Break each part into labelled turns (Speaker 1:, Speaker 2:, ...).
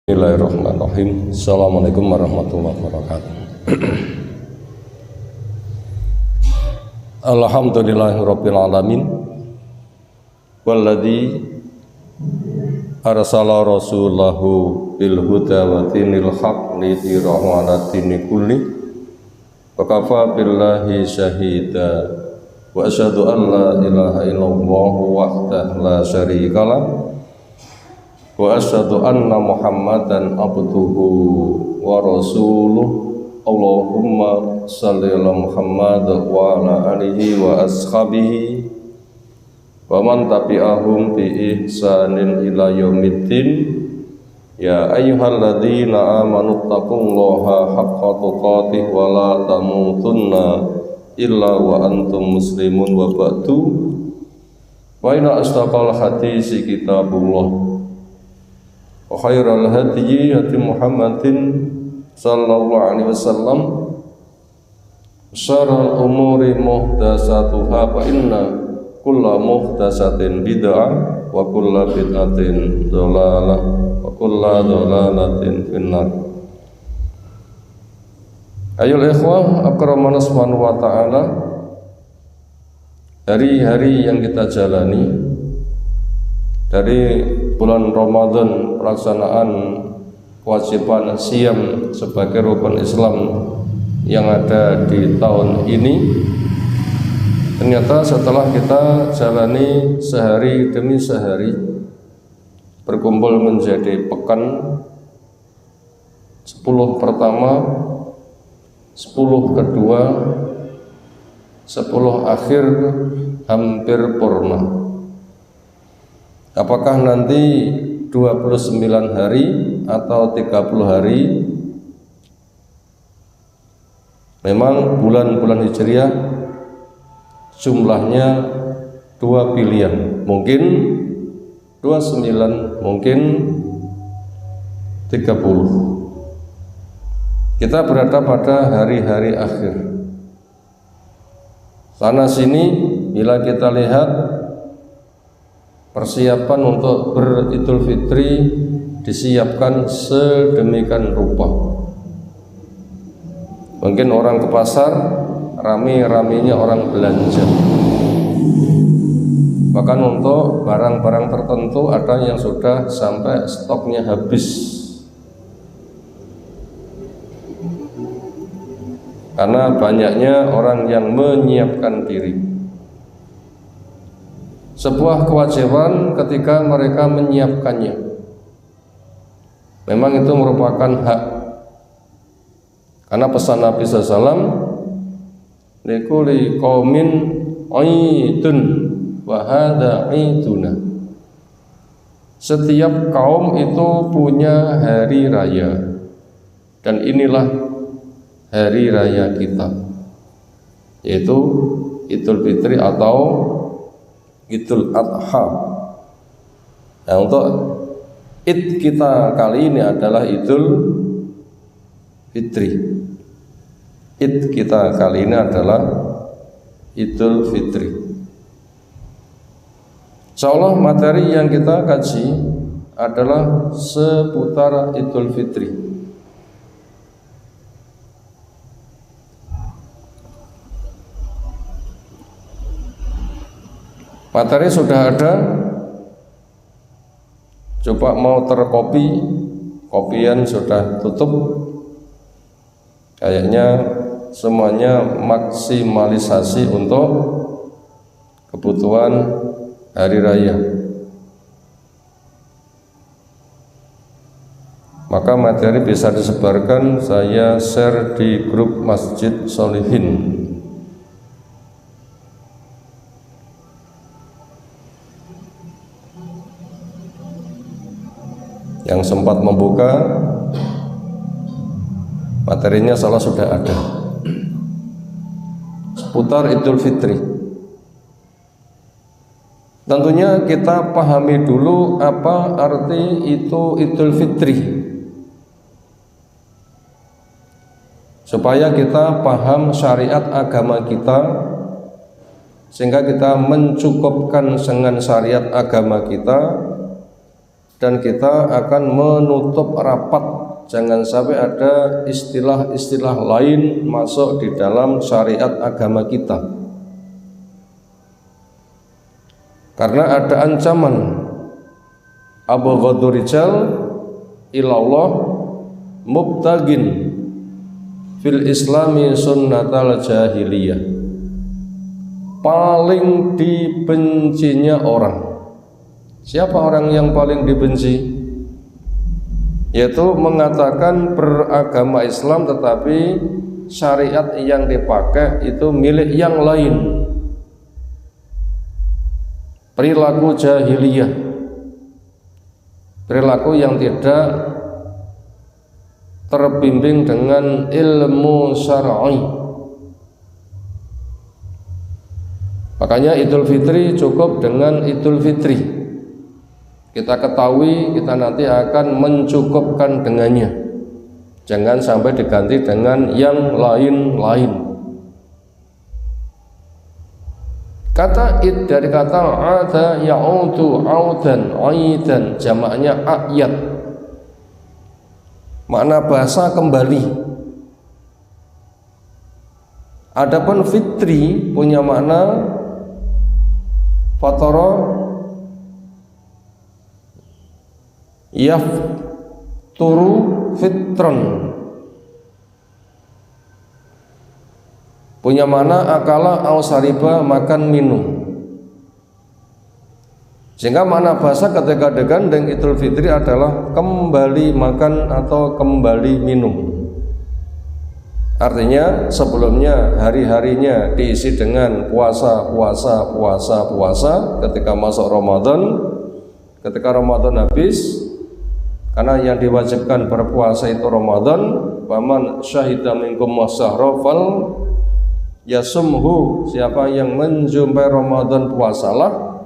Speaker 1: Bismillahirrahmanirrahim. Assalamualaikum warahmatullahi wabarakatuh. Alhamdulillahirabbil alamin. Walladzi arsala rasulahu bil huda wa dinil haq lidhirahu 'ala dini kulli. Wa kafa billahi syahida. Wa asyhadu an la ilaha illallah wahdahu la syarika lahu. Wa asyhadu anna Muhammadan abduhu wa rasuluh. Allahumma shalli ala Muhammad wa ala alihi wa ashabihi wa man tabi'ahum bi ihsanin ila yaumiddin. Ya ayyuhalladzina amanu taqullaha haqqa tuqatih wa la tamutunna illa wa antum muslimun wa ba'du. Wa inna asdaqal hadisi kitabullah wa khairal hadyi hadi Muhammadin sallallahu alaihi wasallam. Syarrul umuri muhdatsatuha fa inna kulla muhdatsatin bid'ah wa kulla bid'atin dhalalah wa kulla dhalalatin finnar. Ayol ikhwah akramana subhanahu wa ta'ala, hari-hari yang kita jalani dari bulan Ramadan, pelaksanaan kewajiban siyam sebagai rukun Islam yang ada di tahun ini, ternyata setelah kita jalani sehari demi sehari, berkumpul menjadi pekan 10 pertama, 10 kedua, 10 akhir hampir purna. Apakah nanti 29 hari atau 30 hari? Memang bulan-bulan Hijriah jumlahnya 2 pilihan, mungkin 29, mungkin 30. Kita berada pada hari-hari akhir. Sana sini bila kita lihat persiapan untuk beridul fitri disiapkan sedemikian rupa. Mungkin orang ke pasar, rame-ramenya orang belanja. Bahkan untuk barang-barang tertentu ada yang sudah sampai stoknya habis. Karena banyaknya orang yang menyiapkan diri. Sebuah kewajiban ketika mereka menyiapkannya, memang itu merupakan hak. Karena pesan Nabi SAW, likulli qaumin aidun wa hadza aiduna. Setiap kaum itu punya hari raya, dan inilah hari raya kita, yaitu Idul Fitri atau Idul Adha. Nah, untuk Id kita kali ini adalah Idul Fitri. Id kita kali ini adalah Idul Fitri. Insyaallah materi yang kita kaji adalah seputar Idul Fitri. Materi sudah ada, coba mau terkopi, kopian sudah tutup. Kayaknya semuanya maksimalisasi untuk kebutuhan hari raya. Maka materi bisa disebarkan, saya share di grup Masjid Sholihin. Yang sempat membuka materinya salah sudah ada seputar Idul Fitri. Tentunya kita pahami dulu apa arti itu Idul Fitri, supaya kita paham syariat agama kita, sehingga kita mencukupkan dengan syariat agama kita dan kita akan menutup rapat. Jangan sampai ada istilah-istilah lain masuk di dalam syariat agama kita, karena ada ancaman abghadhu rijal ilallah mubtagin fil islami sunnatal jahiliyah. Paling dibencinya orang. Siapa orang yang paling dibenci? Yaitu mengatakan beragama Islam tetapi syariat yang dipakai itu milik yang lain. Perilaku jahiliyah, perilaku yang tidak terbimbing dengan ilmu syar'i. Makanya Idul Fitri cukup dengan Idul Fitri. Kita ketahui, kita nanti akan mencukupkan dengannya. Jangan sampai diganti dengan yang lain-lain. Kata id dari kata ada ya'udu audan aidan, jamaknya ayat. Makna bahasa kembali. Adapun fitri punya makna fatara yafturu fitran, punya makna akala au sariba, makan minum. Sehingga makna bahasa ketika digandeng Idul Fitri adalah kembali makan atau kembali minum. Artinya sebelumnya hari-harinya diisi dengan puasa. Ketika masuk Ramadan, ketika Ramadan habis, karena yang diwajibkan berpuasa itu Ramadan, faman syahida minkum syahra fal yasumhu, siapa yang menjumpai Ramadan puasalah.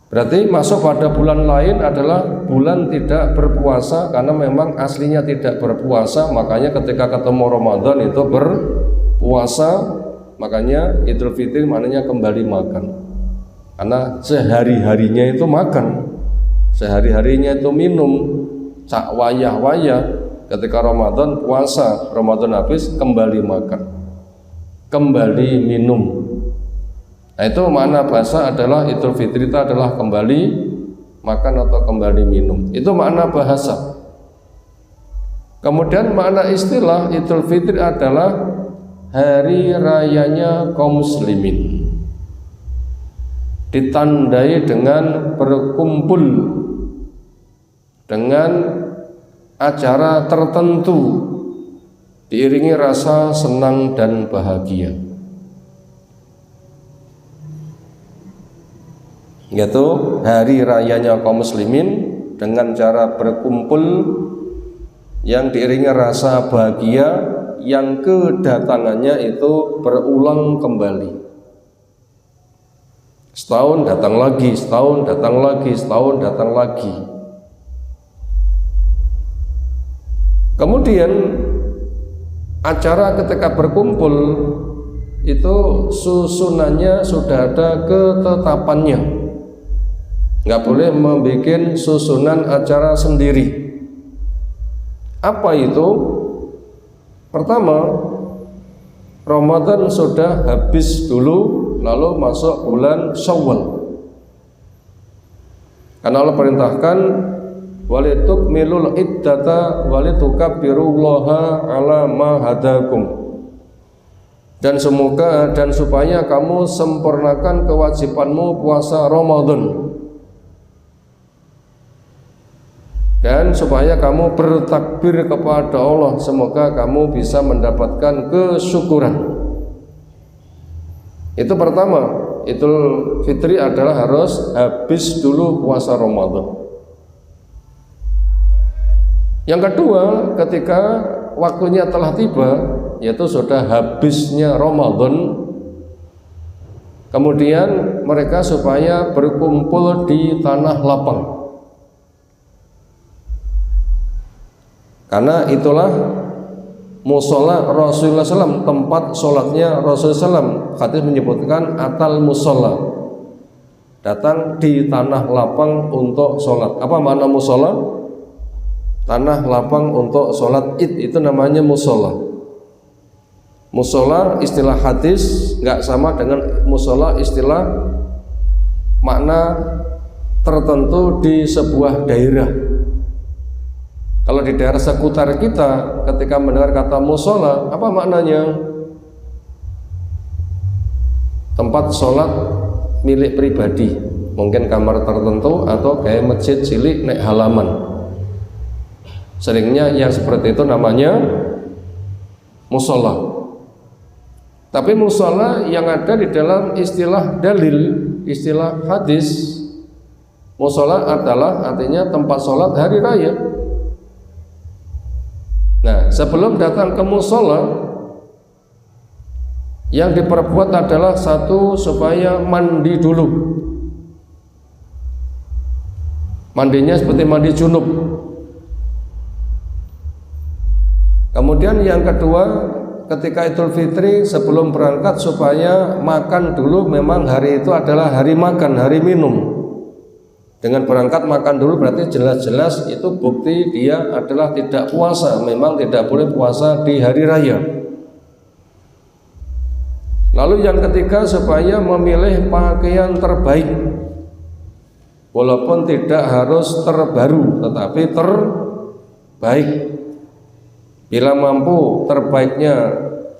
Speaker 1: Berarti masuk pada bulan lain adalah bulan tidak berpuasa, karena memang aslinya tidak berpuasa, makanya ketika ketemu Ramadan itu berpuasa. Makanya Idul Fitri maknanya kembali makan, karena sehari-harinya itu makan, sehari-harinya itu minum, cak wayah-wayah. Ketika Ramadan puasa, Ramadan habis kembali makan, kembali minum. Nah, itu makna bahasa adalah Idul Fitri itu adalah kembali makan atau kembali minum. Itu makna bahasa. Kemudian makna istilah Idul Fitri adalah hari rayanya kaum muslimin, ditandai dengan berkumpul dengan acara tertentu, diiringi rasa senang dan bahagia, yaitu hari rayanya kaum muslimin dengan cara berkumpul yang diiringi rasa bahagia, yang kedatangannya itu berulang kembali. Setahun datang lagi, setahun datang lagi, setahun datang lagi. Kemudian acara ketika berkumpul itu susunannya sudah ada ketetapannya. Nggak boleh membuat susunan acara sendiri. Apa itu? Pertama, Ramadan sudah habis dulu, lalu masuk bulan Syawal. Karena Allah perintahkan walitukmilul iddata walitukabbirullaha ala ma hadakum, dan semoga dan supaya kamu sempurnakan kewajibanmu puasa Ramadan, dan supaya kamu bertakbir kepada Allah, semoga kamu bisa mendapatkan kesyukuran. Itu pertama, Idul Fitri adalah harus habis dulu puasa Ramadan. Yang kedua, ketika waktunya telah tiba, yaitu sudah habisnya Ramadan, kemudian mereka supaya berkumpul di tanah lapang. Karena itulah musola Rasulullah SAW, tempat sholatnya Rasulullah SAW. Hadis menyebutkan atal musola, datang di tanah lapang untuk sholat. Apa makna musola? Tanah lapang untuk sholat id, itu namanya musola. Musola istilah hadis nggak sama dengan musola istilah makna tertentu di sebuah daerah. Kalau di daerah sekitar kita, ketika mendengar kata musola, apa maknanya? Tempat sholat milik pribadi, mungkin kamar tertentu atau kayak masjid cilik naik halaman. Seringnya yang seperti itu namanya musola. Tapi musola yang ada di dalam istilah dalil, istilah hadis, musola adalah artinya tempat sholat hari raya. Nah, sebelum datang ke musola, yang diperbuat adalah satu, supaya mandi dulu. Mandinya seperti mandi junub. Kemudian yang kedua, ketika Idul Fitri sebelum berangkat supaya makan dulu. Memang hari itu adalah hari makan, hari minum. Dengan berangkat makan dulu berarti jelas-jelas itu bukti dia adalah tidak puasa. Memang tidak boleh puasa di hari raya. Lalu yang ketiga, supaya memilih pakaian terbaik, walaupun tidak harus terbaru, tetapi terbaik. Bila mampu terbaiknya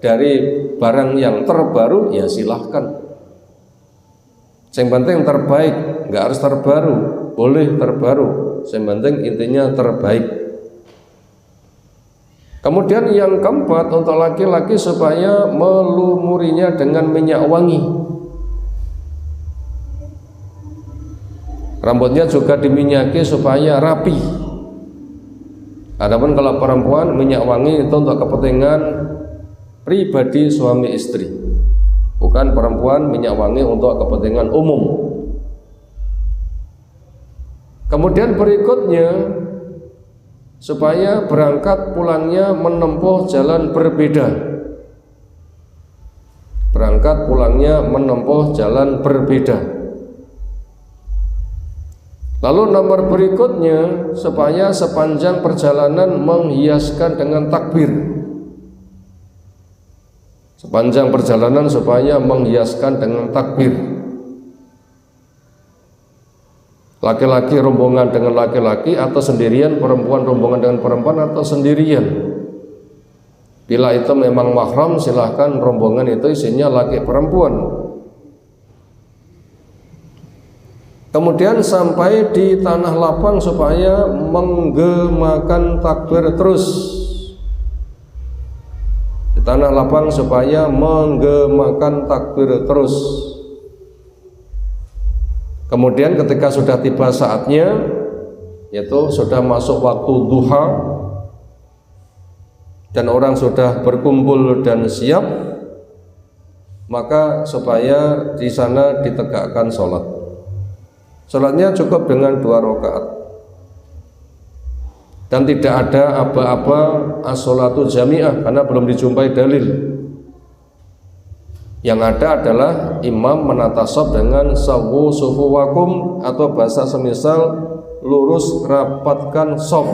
Speaker 1: dari barang yang terbaru, ya silahkan. Yang penting terbaik, nggak harus terbaru, boleh terbaru. Yang penting intinya terbaik. Kemudian yang keempat, untuk laki-laki supaya melumurinya dengan minyak wangi. Rambutnya juga diminyaki supaya rapi. Adapun kalau perempuan, minyak wangi itu untuk kepentingan pribadi suami istri. Bukan perempuan minyak wangi untuk kepentingan umum. Kemudian berikutnya, supaya berangkat pulangnya menempuh jalan berbeda. Berangkat pulangnya menempuh jalan berbeda. Lalu nomor berikutnya, supaya sepanjang perjalanan menghiaskan dengan takbir. Sepanjang perjalanan supaya menghiaskan dengan takbir. Laki-laki rombongan dengan laki-laki atau sendirian, perempuan rombongan dengan perempuan atau sendirian. Bila itu memang mahram, silahkan rombongan itu isinya laki perempuan. Kemudian sampai di tanah lapang supaya menggemakan takbir terus. Di tanah lapang supaya menggemakan takbir terus. Kemudian ketika sudah tiba saatnya, yaitu sudah masuk waktu duha dan orang sudah berkumpul dan siap, maka supaya di sana ditegakkan sholat. Sholatnya cukup dengan 2 rakaat dan tidak ada aba-aba as-sholatu jami'ah, karena belum dijumpai dalil. Yang ada adalah imam menata shaf dengan sawu sufuwakum, atau bahasa semisal lurus rapatkan shaf.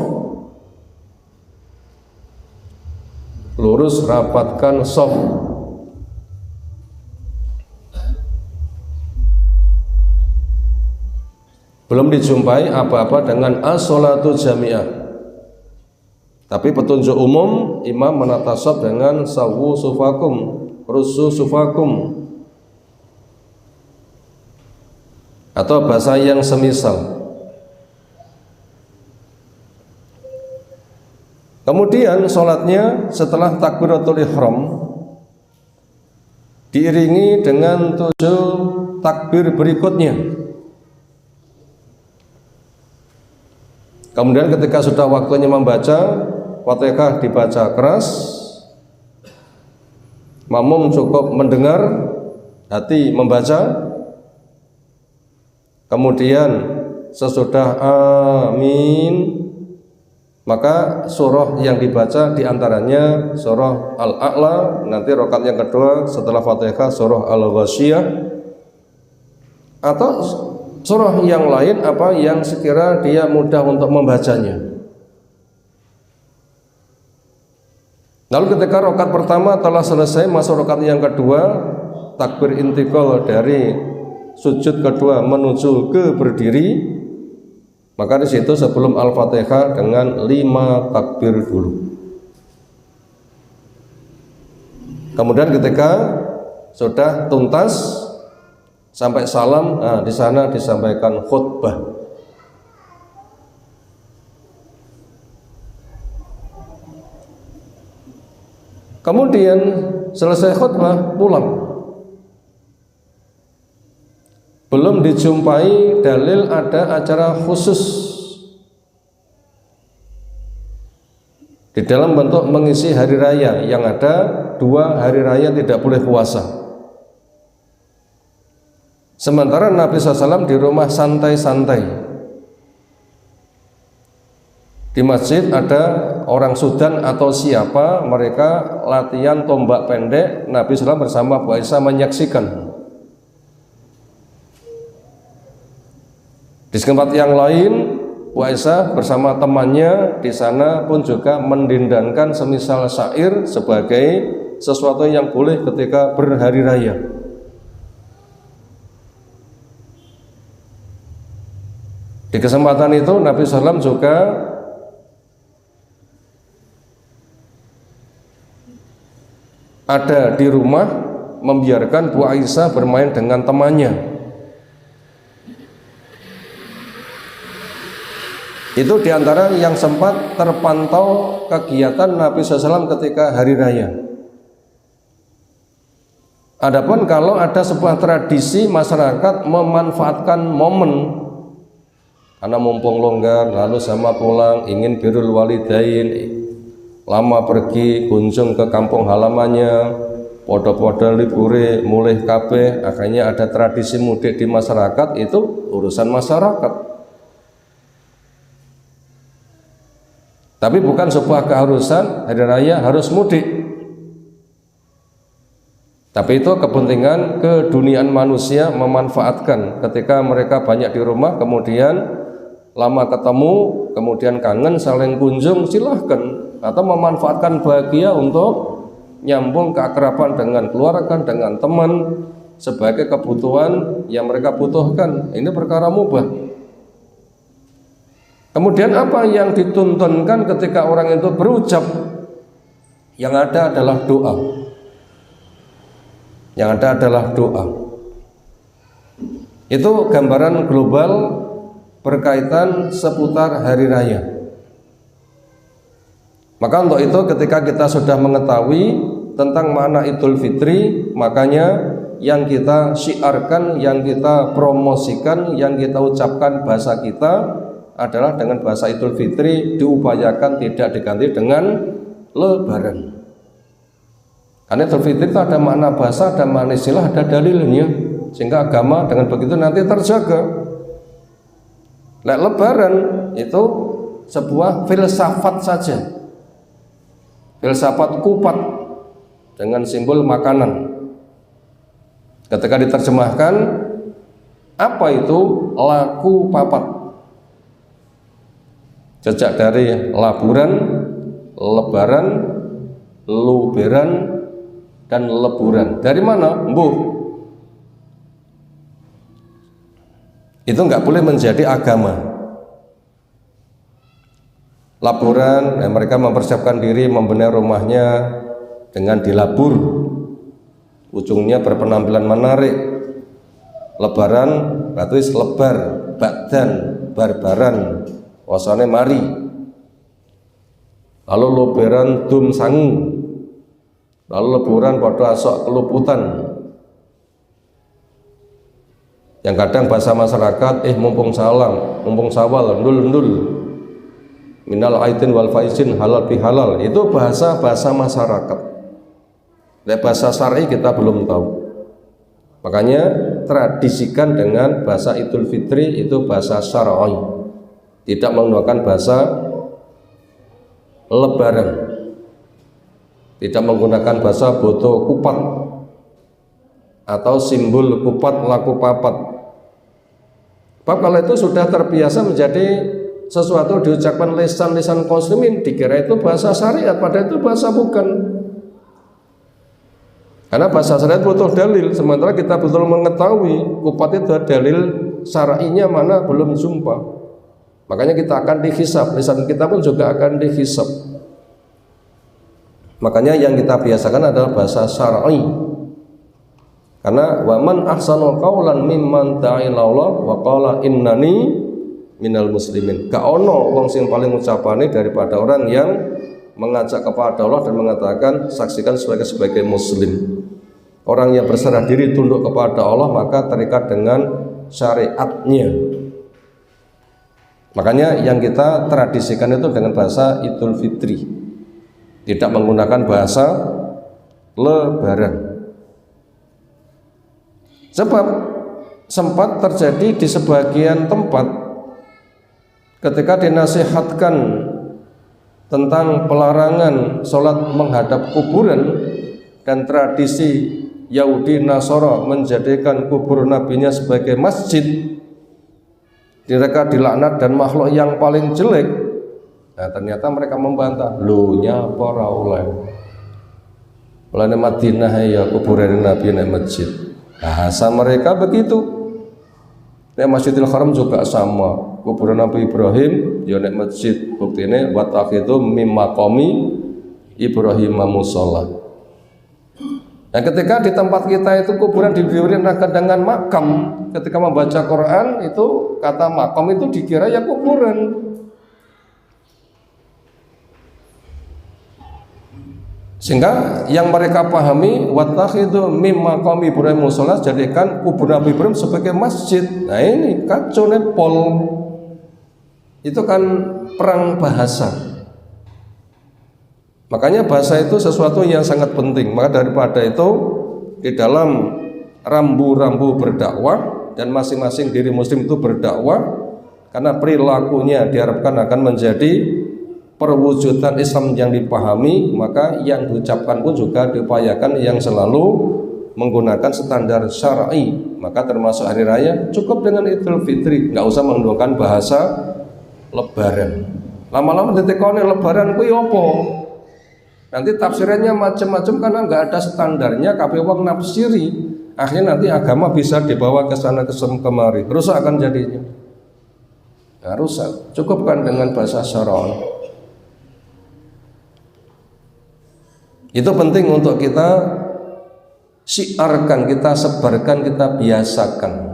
Speaker 1: Lurus rapatkan shaf. Belum dijumpai apa-apa dengan as-sholatu jami'ah. Tapi petunjuk umum, imam menata shaf dengan sawu sufakum, rusu sufakum, atau bahasa yang semisal. Kemudian sholatnya setelah takbiratul ihram diiringi dengan 7 takbir berikutnya. Kemudian ketika sudah waktunya membaca Fatihah dibaca keras, makmum cukup mendengar, hati membaca. Kemudian sesudah amin, maka surah yang dibaca diantaranya surah Al-A'la, nanti rakaat yang kedua setelah Fatihah surah Al-Ghasyiyah, atau surah yang lain apa yang sekira dia mudah untuk membacanya. Lalu ketika rakaat pertama telah selesai, masuk rakaat yang kedua, takbir intikal dari sujud kedua menuju ke berdiri, maka di situ sebelum Al-Fatihah dengan 5 takbir dulu. Kemudian ketika sudah tuntas sampai salam, di sana disampaikan khutbah. Kemudian selesai khutbah pulang. Belum dijumpai dalil ada acara khusus di dalam bentuk mengisi hari raya. Yang ada 2 hari raya tidak boleh puasa. Sementara Nabi SAW di rumah santai-santai. Di masjid ada orang Sudan atau siapa, mereka latihan tombak pendek, Nabi SAW bersama Bu Aisyah menyaksikan. Di tempat yang lain, Bu Aisyah bersama temannya di sana pun juga mendendangkan semisal syair sebagai sesuatu yang boleh ketika berhari raya. Di kesempatan itu Nabi SAW juga ada di rumah membiarkan Bu Aisyah bermain dengan temannya. Itu diantara yang sempat terpantau kegiatan Nabi SAW ketika hari raya. Adapun kalau ada sebuah tradisi masyarakat memanfaatkan momen karena mumpung longgar, lalu sama pulang ingin birrul walidain, lama pergi kunjung ke kampung halamannya, podo-podo libure mulai kabeh, akhirnya ada tradisi mudik di masyarakat, itu urusan masyarakat. Tapi bukan sebuah keharusan hari raya harus mudik. Tapi itu kepentingan keduniaan manusia memanfaatkan ketika mereka banyak di rumah, kemudian lama ketemu, kemudian kangen saling kunjung, silahkan. Atau memanfaatkan bahagia untuk nyambung keakraban dengan keluarga, dengan teman sebagai kebutuhan yang mereka butuhkan. Ini perkara mubah. Kemudian apa yang dituntunkan ketika orang itu berucap? Yang ada adalah doa. Yang ada adalah doa. Itu gambaran global berkaitan seputar hari raya. Maka untuk itu ketika kita sudah mengetahui tentang makna Idul Fitri, makanya yang kita syiarkan, yang kita promosikan, yang kita ucapkan bahasa kita adalah dengan bahasa Idul Fitri, diupayakan tidak diganti dengan Lebaran. Karena Idul Fitri itu ada makna bahasa, ada makna istilah, ada dalilnya, sehingga agama dengan begitu nanti terjaga. Lebaran itu sebuah filsafat saja, filsafat kupat dengan simbol makanan. Ketika diterjemahkan, apa itu laku papat? Jejak dari laburan, lebaran, luberan, dan leburan. Dari mana? Mbuh. Itu nggak boleh menjadi agama. Laburan, mereka mempersiapkan diri membenahi rumahnya dengan dilabur, ujungnya berpenampilan menarik. Lebaran, berarti lebar, bakdan, barbaran, wasane mari. Lalu lebaran dum sangu, lalu leburan pada asok keluputan. Yang kadang bahasa masyarakat, mumpung salam, mumpung sawal, ndul minal aidin wal faizin halal bihalal, itu bahasa masyarakat. Bahasa syar'i kita belum tahu. Makanya tradisikan dengan bahasa Idul Fitri itu bahasa syar'i, tidak menggunakan bahasa lebaran, tidak menggunakan bahasa boto kupat atau simbol kupat laku papat. Sebab kalau itu sudah terbiasa menjadi sesuatu diucapkan lisan-lisan muslimin, dikira itu bahasa syariat, padahal itu bahasa bukan. Karena bahasa syariat butuh dalil, sementara kita betul mengetahui kupat itu dalil syar'inya mana belum jumpa. Makanya kita akan dihisab, lisan kita pun juga akan dihisab. Makanya yang kita biasakan adalah bahasa syar'i. Karena waman ahsanu qaulan mimman da'a ila Allah wa qala innani minal muslimin. Gak ono wong sing paling ucapane daripada orang yang mengajak kepada Allah dan mengatakan saksikan sebagai muslim. Orang yang berserah diri tunduk kepada Allah maka terikat dengan syariatnya. Makanya yang kita tradisikan itu dengan bahasa Idul Fitri, tidak menggunakan bahasa Lebaran. Sebab sempat terjadi di sebagian tempat ketika dinasihatkan tentang pelarangan sholat menghadap kuburan dan tradisi Yahudi Nasara menjadikan kubur nabinya sebagai masjid, mereka dilaknat dan makhluk yang paling jelek. Nah ternyata mereka membantah, lu nyapa ra oleh mulane Madinah ya kuburan nabi nek masjid. Bahasa mereka begitu. Nek Masjidil Haram juga sama, kuburan Nabi Ibrahim ya nek masjid, buktine wa taqitu mim maqami Ibrahim musalla. Nah ketika di tempat kita itu kuburan diberikan dengan makam, ketika membaca Quran itu kata makam itu dikira ya kuburan. Sehingga yang mereka pahami wattakhidhu mim maqami Ibrahim musalla, jadikan kubur Nabi Ibrahim sebagai masjid. Nah ini kacau pol. Itu kan perang bahasa. Makanya bahasa itu sesuatu yang sangat penting. Maka daripada itu di dalam rambu-rambu berdakwah dan masing-masing diri muslim itu berdakwah, karena perilakunya diharapkan akan menjadi perwujudan Islam yang dipahami, maka yang diucapkan pun juga diupayakan yang selalu menggunakan standar syar'i. Maka termasuk hari raya cukup dengan Idul Fitri, nggak usah menggunakan bahasa Lebaran. Lama-lama ditekoni Lebaran kuwi opo? Nanti tafsirannya macam-macam karena nggak ada standarnya, kabeh wong nafsiri. Akhirnya nanti agama bisa dibawa ke sana ke kemari, rusak akan jadinya. Nah, rusak. Cukupkan dengan bahasa syar'i. Itu penting untuk kita syiarkan, kita sebarkan, kita biasakan.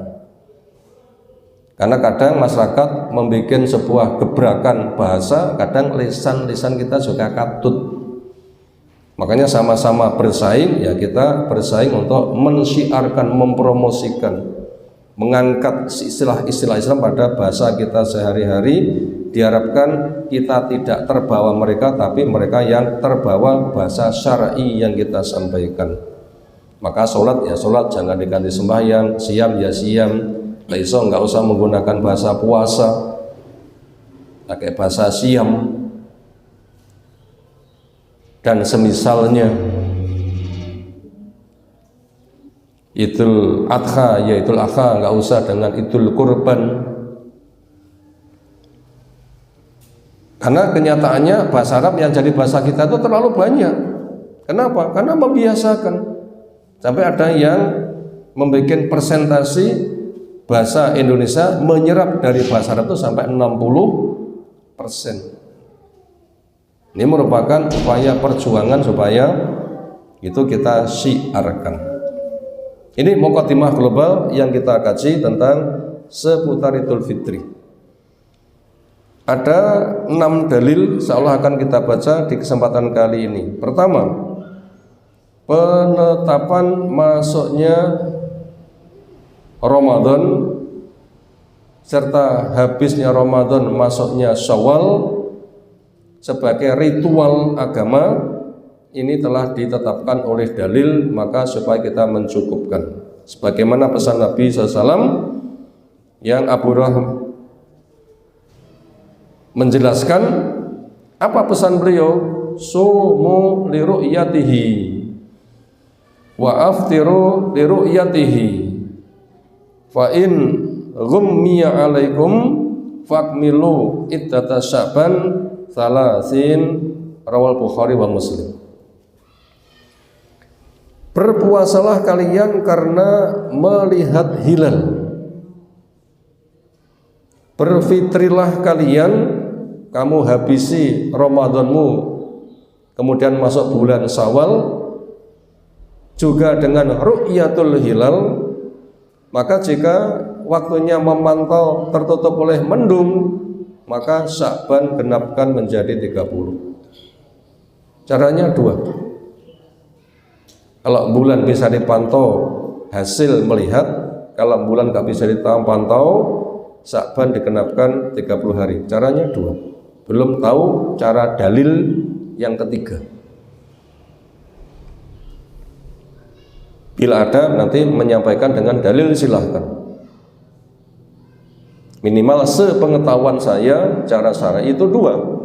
Speaker 1: Karena kadang masyarakat membuat sebuah gebrakan bahasa, kadang lisan-lisan kita juga katut. Makanya sama-sama bersaing, ya kita bersaing untuk mensyiarkan, mempromosikan, mengangkat istilah-istilah Islam pada bahasa kita sehari-hari. Diharapkan kita tidak terbawa mereka, tapi mereka yang terbawa bahasa syar'i yang kita sampaikan. Maka sholat ya sholat, jangan diganti sembahyang. Siam ya siam, iso nggak usah menggunakan bahasa puasa, pakai bahasa siam dan semisalnya. Idul Adha ya Idul Adha, nggak usah dengan Idul Kurban. Karena kenyataannya bahasa Arab yang jadi bahasa kita itu terlalu banyak. Kenapa? Karena membiasakan. Sampai ada yang membuat presentasi bahasa Indonesia menyerap dari bahasa Arab itu sampai 60%. Ini merupakan upaya perjuangan supaya itu kita syiarkan. Ini muqaddimah global yang kita kaji tentang seputar Idul Fitri. Ada 6 dalil seolah akan kita baca di kesempatan kali ini. Pertama, penetapan masuknya Ramadan serta habisnya Ramadan masuknya Syawal sebagai ritual agama ini telah ditetapkan oleh dalil, maka supaya kita mencukupkan. Sebagaimana pesan Nabi SAW yang Abu Hurairah menjelaskan, apa pesan beliau? Sumu li ru'yatihi wa aftiru li ru'yatihi fa in ghummiya alaikum fakmilu iddata Sya'ban salasin, rawal Bukhari wa Muslim. Berpuasalah kalian karena melihat hilal. Berfitrilah kalian, kamu habisi Ramadanmu, kemudian masuk bulan Syawal juga dengan ru'yatul hilal. Maka jika waktunya memantau tertutup oleh mendung, maka Sya'ban genapkan menjadi 30. Caranya dua. Kalau bulan bisa dipantau hasil melihat, kalau bulan gak bisa dipantau, Sya'ban digenapkan 30 hari. Caranya dua. Belum tahu cara dalil yang ketiga. Bila ada nanti menyampaikan dengan dalil, silahkan. Minimal sepengetahuan saya cara syar'i itu dua.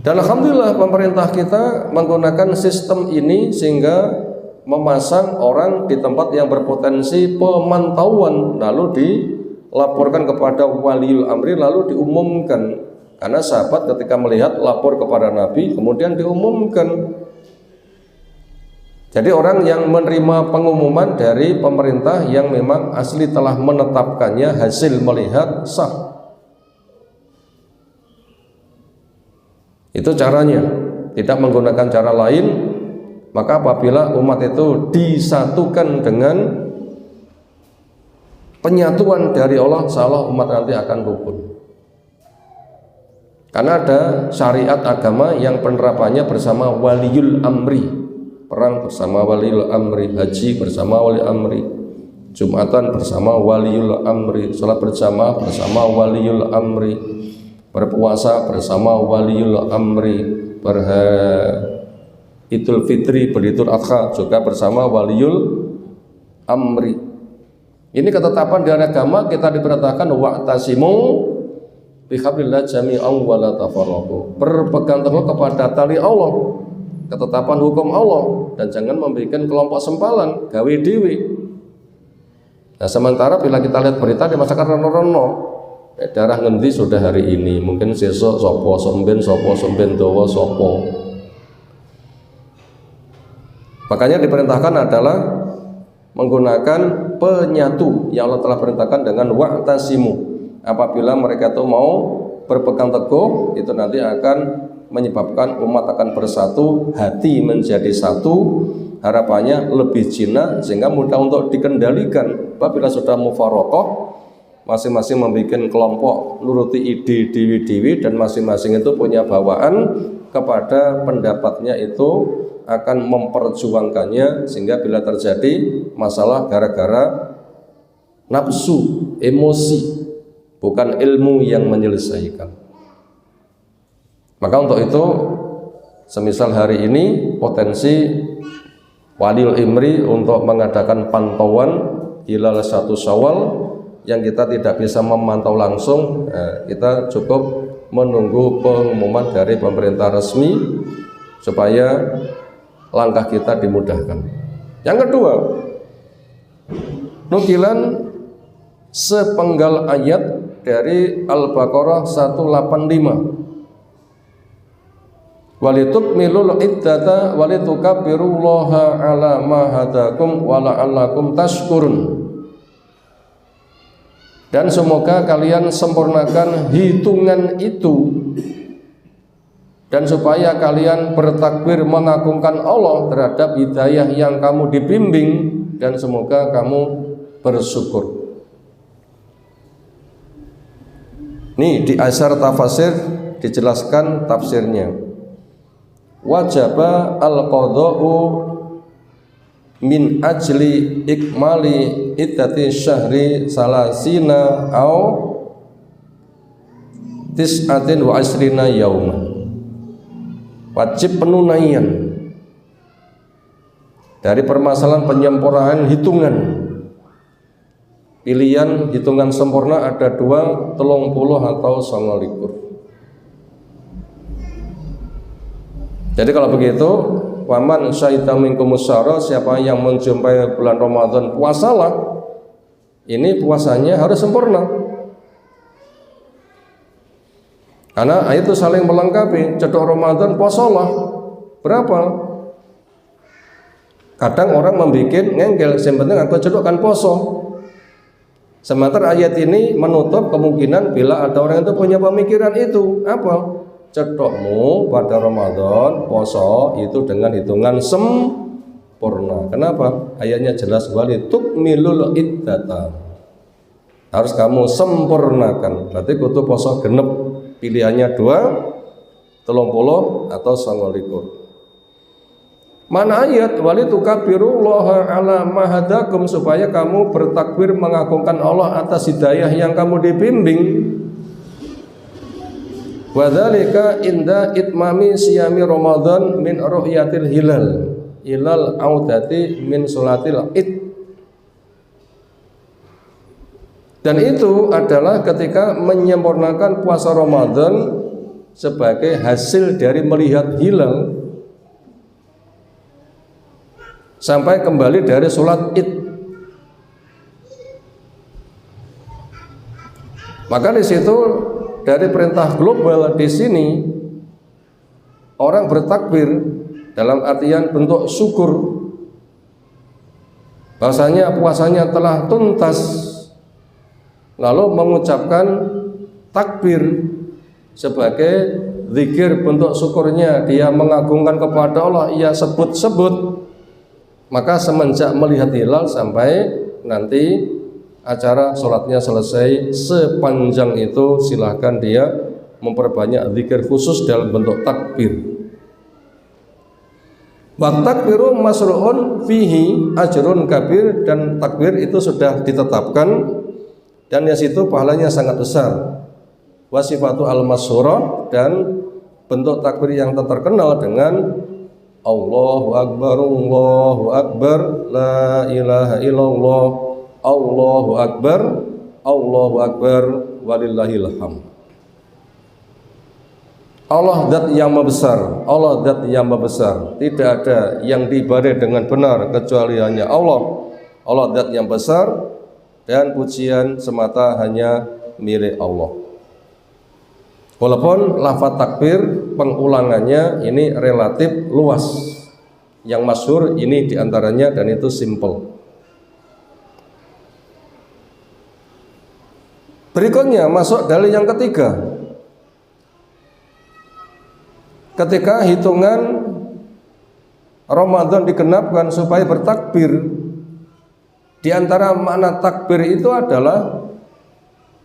Speaker 1: Dan alhamdulillah pemerintah kita menggunakan sistem ini sehingga memasang orang di tempat yang berpotensi pemantauan, lalu dilaporkan kepada waliul amri, lalu diumumkan. Karena sahabat ketika melihat lapor kepada Nabi, kemudian diumumkan. Jadi orang yang menerima pengumuman dari pemerintah yang memang asli telah menetapkannya, hasil melihat sah. Itu caranya, tidak menggunakan cara lain. Maka apabila umat itu disatukan dengan penyatuan dari Allah, insyaallah umat nanti akan rukun. Karena ada syariat agama yang penerapannya bersama waliul amri, perang bersama waliul amri, haji bersama waliul amri, Jumatan bersama waliul amri, salat berjamaah bersama waliul amri, berpuasa bersama waliul amri, Idul Fitri, beritul Adha juga bersama waliul amri. Ini ketetapan dari agama. Kita diperintahkan wa'tasimu bihablillah jami'an wa la tafarraqu. Berpegang teguh kepada tali Allah, ketetapan hukum Allah, dan jangan membuat kelompok sempalan, gawe dewi. Nah, sementara bila kita lihat berita di masyarakat reno-reno, daerah ngendi sudah hari ini, mungkin sesuk sopo somben dawa sopo. Makanya diperintahkan adalah menggunakan penyatu yang Allah telah perintahkan dengan wa'tasimu. Apabila mereka itu mau berpegang teguh, itu nanti akan menyebabkan umat akan bersatu, hati menjadi satu, harapannya lebih jinak sehingga mudah untuk dikendalikan. Apabila sudah mufaroqah, masing-masing membuat kelompok nuruti ide dewi-dewi, dan masing-masing itu punya bawaan kepada pendapatnya, itu akan memperjuangkannya, sehingga bila terjadi masalah gara-gara nafsu, emosi, bukan ilmu yang menyelesaikan. Maka untuk itu, semisal hari ini potensi waliul amri untuk mengadakan pantauan hilal 1 Syawal yang kita tidak bisa memantau langsung, kita cukup menunggu pengumuman dari pemerintah resmi supaya langkah kita dimudahkan. Yang kedua, nukilan sepenggal ayat dari Al-Baqarah 185. Walitukmilul iddata walitukabbirullaha ala ma hadakum wa la'allakum tashkurun. Dan semoga kalian sempurnakan hitungan itu, dan supaya kalian bertakbir mengagungkan Allah terhadap hidayah yang kamu dibimbing, dan semoga kamu bersyukur. Nih di Asyar Tafasir dijelaskan tafsirnya. Wajaba al-qada'u min ajli ikmali iddati syahri salasina au tis'atin wa asrina yauman. Wajib penunaian dari permasalahan penyempurnaan hitungan. Pilihan hitungan sempurna ada 2, 30 atau 29. Jadi kalau begitu, waman syahida minkumus syahra, siapa yang menjumpai bulan Ramadan, puasalah. ini puasanya harus sempurna. Karena itu saling melengkapi. Cedok Ramadan posolah berapa? Kadang orang membuat ngengkel, yang penting aku cedok kan poso. Sementara ayat ini menutup kemungkinan bila ada orang itu punya pemikiran itu apa? Cedokmu pada Ramadan poso itu dengan hitungan sempurna. Kenapa? Ayatnya jelas wali tukmilul iddata. Harus kamu sempurnakan. Berarti kudu poso genep. Pilihannya 2, 30 atau 29. Mana ayat wali tukabbirullaha ala ma hadakum, supaya kamu bertakbir mengagungkan Allah atas hidayah yang kamu dibimbing. Wa dzalika inda itmami siyami Ramadan min ru'yatil hilal ilal audati min sholatil id. Dan itu adalah ketika menyempurnakan puasa Ramadan sebagai hasil dari melihat hilal sampai kembali dari sholat id. Maka di situ dari perintah global di sini orang bertakbir dalam artian bentuk syukur bahwasanya puasanya telah tuntas, lalu mengucapkan takbir sebagai zikir bentuk syukurnya, dia mengagungkan kepada Allah, ia sebut-sebut. Maka semenjak melihat hilal sampai nanti acara sholatnya selesai, sepanjang itu silahkan dia memperbanyak zikir khusus dalam bentuk takbir. Wa takbiru masru'un fihi ajrun kabir, dan takbir itu sudah ditetapkan dan yang situ pahalanya sangat besar. Wasifatu al-masyhurah, dan bentuk takbir yang terkenal dengan Allahu Akbar, Allahu Akbar, la ilaha illallah, Allahu Akbar, Allahu Akbar, walillahil hamd. Allah zat yang maha besar, Allah zat yang maha besar. Tidak ada yang diibadai dengan benar kecuali hanya Allah. Allah zat yang besar, dan pujian semata hanya milik Allah. Walaupun lafaz takbir pengulangannya ini relatif luas, yang masyhur ini diantaranya, dan itu simple. Berikutnya masuk dalil yang ketiga. Ketika hitungan Ramadan digenapkan supaya bertakbir, di antara makna takbir itu adalah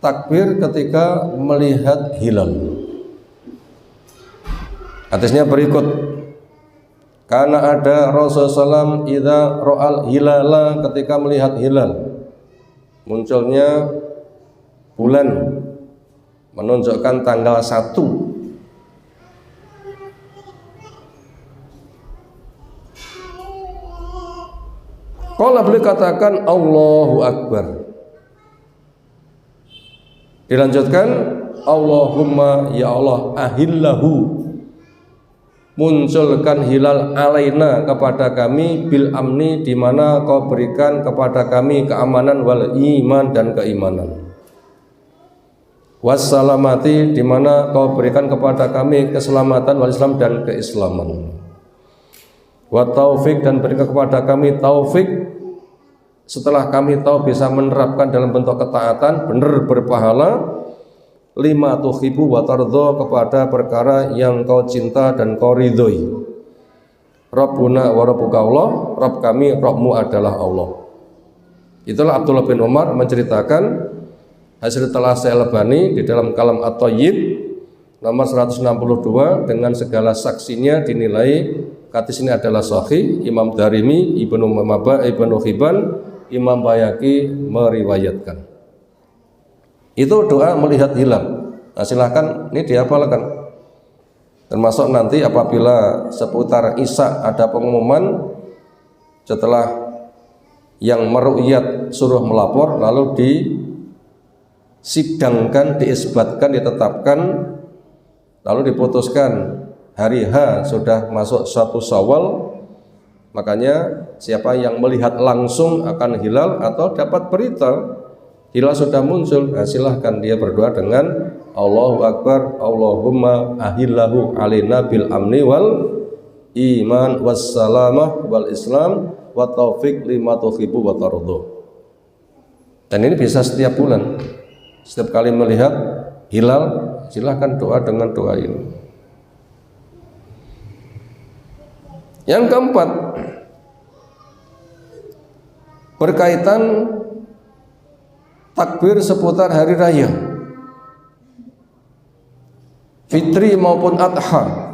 Speaker 1: takbir ketika melihat hilal. Hadisnya berikut. Karena ada Rasulullah SAW idza ra'al hilala, ketika melihat hilal, munculnya bulan menunjukkan tanggal 1. Kalau beliau katakan Allahu Akbar, dilanjutkan Allahumma ya Allah ahillahu, munculkan hilal alaina kepada kami, bil amni, di mana kau berikan kepada kami keamanan, wal iman, dan keimanan, wassalamati, di mana kau berikan kepada kami keselamatan, wal Islam, dan keislaman, wa taufik, dan berikan kepada kami taufik setelah kami tahu bisa menerapkan dalam bentuk ketaatan, benar berpahala, lima tuhibbu wa tardha, kepada perkara yang kau cinta dan kau ridhoi. Rabbuna wa rabbuka Allah, Rabb kami, Rabbmu adalah Allah. Itulah Abdullah bin Umar menceritakan hasil telah saya Albani di dalam Kalam At-Thayyib nomor 162 dengan segala saksinya dinilai hadis ini adalah sahih. Imam Darimi, Ibnu Mabah, Ibnu Hibban, Imam Bayhaqi meriwayatkan. Itu doa melihat hilal. Nah, silahkan ini dihafalkan. Termasuk nanti apabila seputar Isya ada pengumuman, setelah yang meru'yat suruh melapor, lalu disidangkan, diisbatkan, ditetapkan, lalu diputuskan hari H sudah masuk 1 Syawal, makanya siapa yang melihat langsung akan hilal atau dapat berita hilal sudah muncul, nah silahkan dia berdoa dengan Allahu Akbar, Allahumma ahillahu alaina bil amni wal iman wassalamah wal islam wa taufiq lima tuhibbu wa tarudhu. Dan ini bisa setiap bulan. Setiap kali melihat hilal, silahkan doa dengan doa ini. Yang keempat, berkaitan takbir seputar hari raya fitri maupun adha.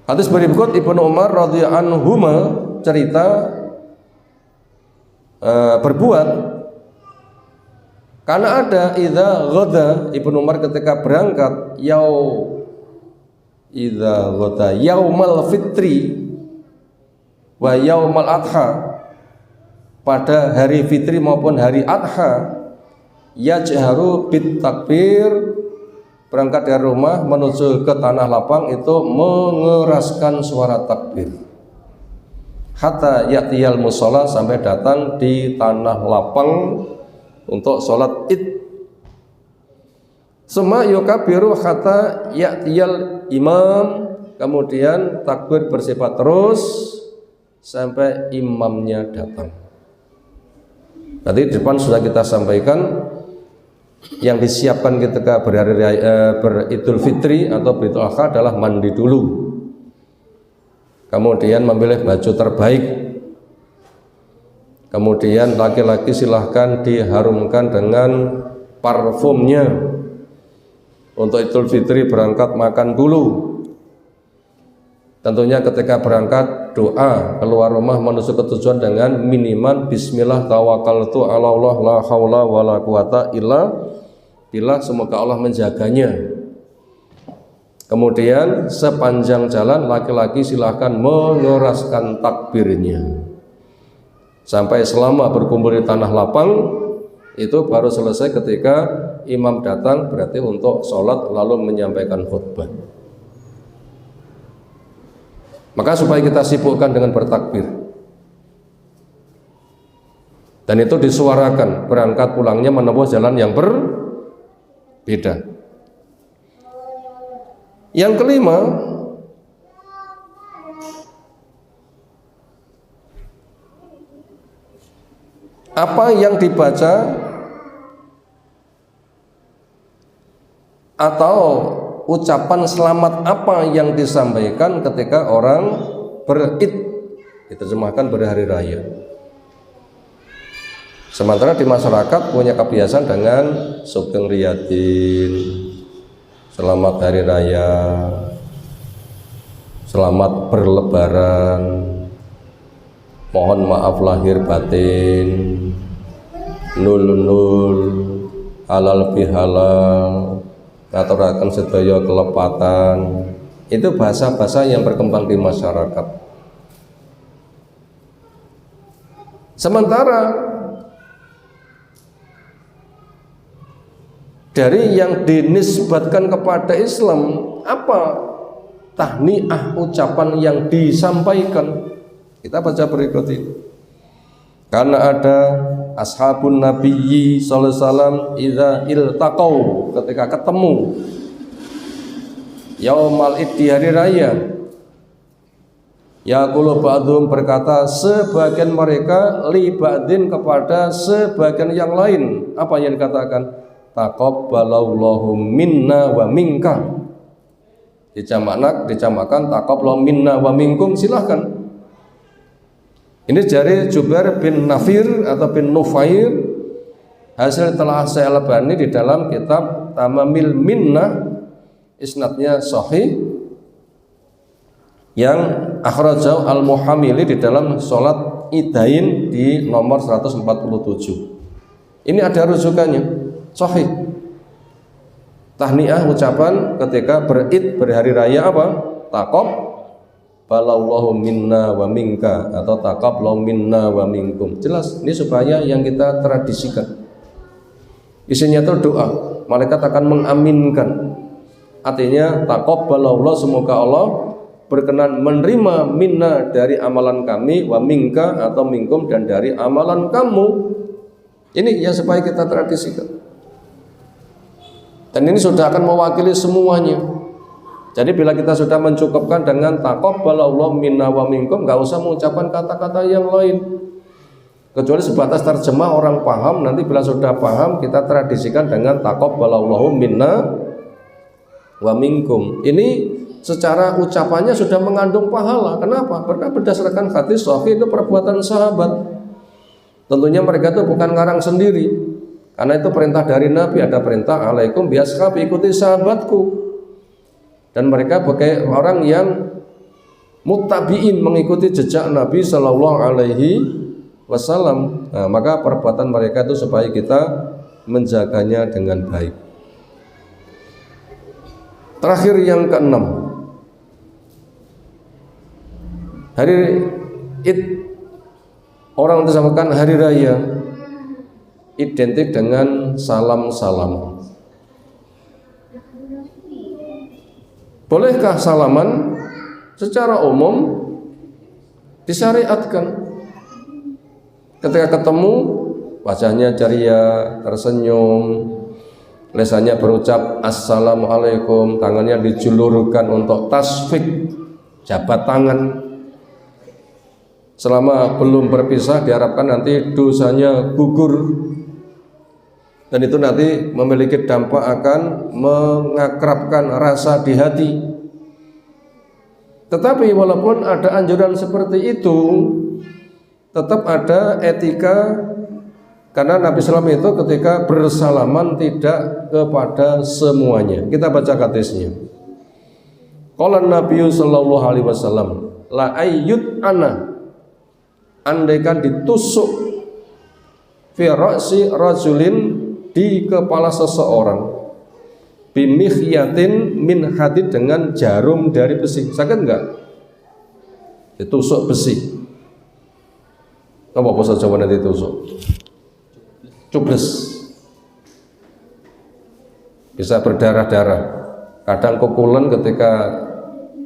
Speaker 1: Hadis berikut Ibnu Umar radhiyallahu anhu cerita berbuat karena ada idza ghada, Ibnu Umar ketika berangkat idza ghada yaumal fitri wa yaumal adha, pada hari fitri maupun hari adha, yajharu bit takbir, berangkat dari rumah menuju ke tanah lapang itu mengeraskan suara takbir hatta ya'tiyal musholla, sampai datang di tanah lapang untuk sholat id. Summa yukabiru hatta ya'tiyal imam, kemudian takbir bersifat terus sampai imamnya datang. Tadi di depan sudah kita sampaikan yang disiapkan ketika beridul fitri atau beridul adha adalah mandi dulu, kemudian memilih baju terbaik, kemudian laki-laki silahkan diharumkan dengan parfumnya. Untuk idul fitri berangkat makan dulu. Tentunya ketika berangkat doa keluar rumah menuju ke tujuan dengan minimal bismillah tawakkaltu ala Allah la haula wala quwata illa billah, semoga Allah menjaganya. Kemudian sepanjang jalan laki-laki silahkan mengeraskan takbirnya sampai selama berkumpul di tanah lapang. Itu baru selesai ketika imam datang, berarti untuk sholat lalu menyampaikan khutbah. Maka supaya kita sibukkan dengan bertakbir, dan itu disuarakan, berangkat pulangnya menempuh jalan yang berbeda. Yang kelima, apa yang dibaca atau ucapan selamat apa yang disampaikan ketika orang berid, diterjemahkan berhari raya. Sementara di masyarakat punya kebiasaan dengan sugeng riyadin, selamat hari raya, selamat berlebaran, mohon maaf lahir batin, nul halal bihalal, ngaturaken sedaya kelepatan. Itu bahasa-bahasa yang berkembang di masyarakat. Sementara dari yang dinisbatkan kepada Islam, apa tahniah ucapan yang disampaikan? Kita baca berikut ini. Karena ada ashabun nabiyyi sallallahu alaihi wasallam idza iltaqau, ketika ketemu yaumal id, di hari raya, yaqulu ba'dhum, berkata sebagian mereka li ba'din, kepada sebagian yang lain. Apa yang dikatakan? Taqabbalallahu minna wa minka, dicamakan taqabbalallahu minna wa minkum, silahkan. Ini dari Jubair bin Nafir atau bin Nufair, hasil telah saya Al-Albani di dalam kitab Tamamil Minnah, isnadnya sahih, yang akhrajahu Al-Muhammili di dalam sholat idain di nomor 147. Ini ada rujukannya, sahih. Tahniah ucapan ketika berid, berhari raya apa? Taqab balallahu minna wa minka atau taqabbalallahu minna wa minkum. Jelas, ini supaya yang kita tradisikan. Isinya itu doa, malaikat akan mengaminkan. Artinya taqabbalallahu, semoga Allah berkenan menerima minna dari amalan kami, wa minka atau minkum dan dari amalan kamu. Ini yang supaya kita tradisikan. Dan ini sudah akan mewakili semuanya. Jadi bila kita sudah mencukupkan dengan taqabbalallahu minna wa minkum, nggak usah mengucapkan kata-kata yang lain. Kecuali sebatas terjemah orang paham, nanti bila sudah paham kita tradisikan dengan taqabbalallahu minna wa minkum. Ini secara ucapannya sudah mengandung pahala. Kenapa? Karena berdasarkan hadis sahih itu perbuatan sahabat. Tentunya mereka itu bukan ngarang sendiri. Karena itu perintah dari Nabi, ada perintah alaikum biashabi, ikuti sahabatku. Dan mereka sebagai orang yang muttabiin, mengikuti jejak Nabi sallallahu alaihi wasallam. Nah, maka perbuatan mereka itu supaya kita menjaganya dengan baik. Terakhir yang keenam, hari Id, orang disamakan hari raya, identik dengan salam-salam. Bolehkah salaman? Secara umum disyariatkan. Ketika ketemu, wajahnya ceria, tersenyum, lesannya berucap assalamualaikum, tangannya dijulurkan untuk tasfik, jabat tangan. Selama belum berpisah diharapkan nanti dosanya gugur, dan itu nanti memiliki dampak akan mengakrabkan rasa di hati. Tetapi walaupun ada anjuran seperti itu, tetap ada etika, karena Nabi SAW itu ketika bersalaman tidak kepada semuanya. Kita baca hadisnya. Qala Nabi sallallahu alaihi wasallam, la ayyut ana, andaikan ditusuk fi ra'si rajulin, di kepala seseorang, bimikhyatin min hadid, dengan jarum dari besi. Sakit enggak? Ditusuk besi. Apa bahasa Jawa nanti ditusuk? Cubles. Bisa berdarah-darah. Kadang kukulan ketika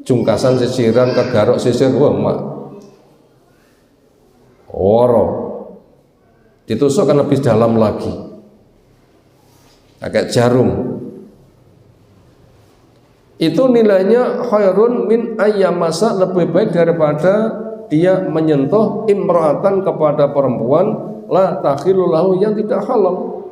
Speaker 1: jungkasan sisiran kegaruk sisir, wah mak woro. Ditusuk kan lebih dalam lagi, pakai jarum. Itu nilainya khairun min ayyamasa, lebih baik daripada dia menyentuh imra'atan, kepada perempuan la takhilu lahu, yang tidak halal.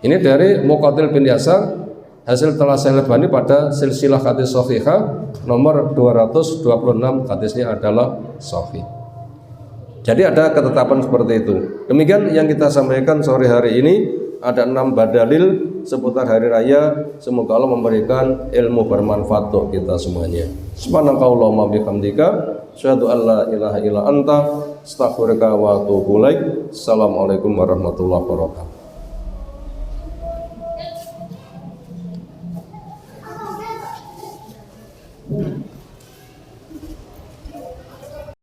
Speaker 1: Ini dari Muqatil bin Yasar, hasil telah saya lebani pada silsilah hadis sahihah nomor 226, hadisnya adalah sahih. Jadi ada ketetapan seperti itu. Demikian yang kita sampaikan sore hari ini. Ada 6 badalil seputar hari raya. Semoga Allah memberikan ilmu bermanfaat untuk kita semuanya. Subhanakallahumma bihamdika, asyhadu an la ilaha illa anta, astaghfiruka wa atubu ilaik. Assalamualaikum warahmatullahi wabarakatuh.